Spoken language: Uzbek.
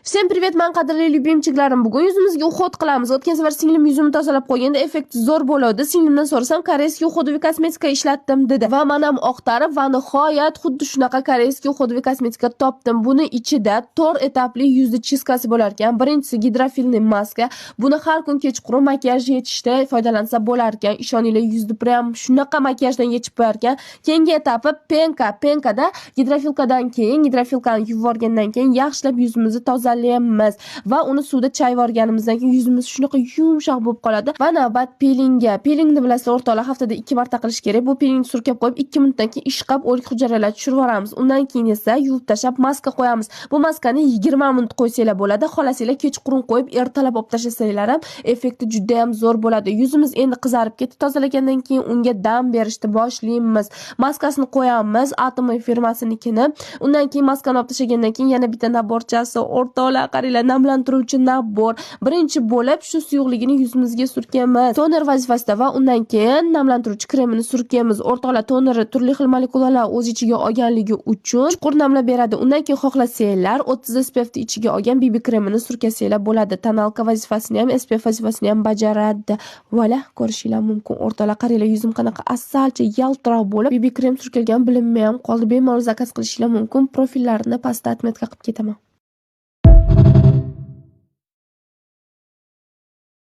Всем привет, men qadrli любимчиklarim. Bugun yuzimizga uxod qilamiz. O'tgan safar singlim yuzimni tozalab qo'yganda effekt zo'r bo'ladi. Singlimdan so'rasam, koreyskiy uxodoviy kosmetika ishlatdim dedi. Va men ham oqtarib va nihoyat xuddi shunaqa koreyskiy uxodoviy kosmetika topdim. Buni ichida 4 etapli yuzli chiskasi bo'lar ekan. Birinchisi gidrofilniy maska. Buni har kun kechqurun makiyaj yechishda foydalansa bo'lar ekan. Ishoninglar, yuzni prям shunaqa makiyajdan yechib qo'yar ekan. Keyingi etapi penka. Penkada gidrofilkadan keyin, gidrofilkani yuvib olgandan keyin yaxshilab yuzimizni tozalaymiz va uni suvda chayib olganimizdan keyin yuzimiz shunaqa yumshoq bo'lib qoladi. Va navbat pilingga. Pilingni bilasizlar, o'rtoqlar, haftada 2 marta qilish kerak. Bu pilingni surkab qo'yib 2 minutdan keyin ishqab o'lik hujayralarni tushirib yuboramiz. Undan keyin esa yuvib tashlab maska qo'yamiz. Bu maskani 20 minut qo'ysanglar bo'ladi. Xohlasanglar kechqurun qo'yib ertalab olib tashlasanglar ham effekti juda ham zo'r bo'ladi. Yuzimiz endi qizarib ketdi. Tozalagandan keyin unga dam berishni boshlaymiz. Maskasini qo'yamiz, Atomy firmasinikini. Undan keyin maskani olib tashlagandan keyin yana bitta naborchasi, o'rtoqlar, qaranglar, namlantiruvchi nabor. Birinchi bo'lib shu suyuqligini yuzimizga surkamiz. Toner vazifasida va undan keyin namlantiruvchi kremini surkamiz. O'rtoqlar, toneri turli xil molekulalar o'z ichiga olganligi uchun chuqur namlab beradi. Undan keyin xohlasanglar 30 SPF ni ichiga olgan BB kremini surkasanglar bo'ladi. Tonalka vazifasini ham, SPF vazifasini ham bajaradi. Voila, ko'rishinglar mumkin. O'rtoqlar, qaranglar, yuzim qanaqa asalcha yaltiroq bo'lib, BB krem surkalgan bilinmay ham qoldi. Bemalol zakaz qilishinglar mumkin. Profillarini pastda отметка qilib ketaman.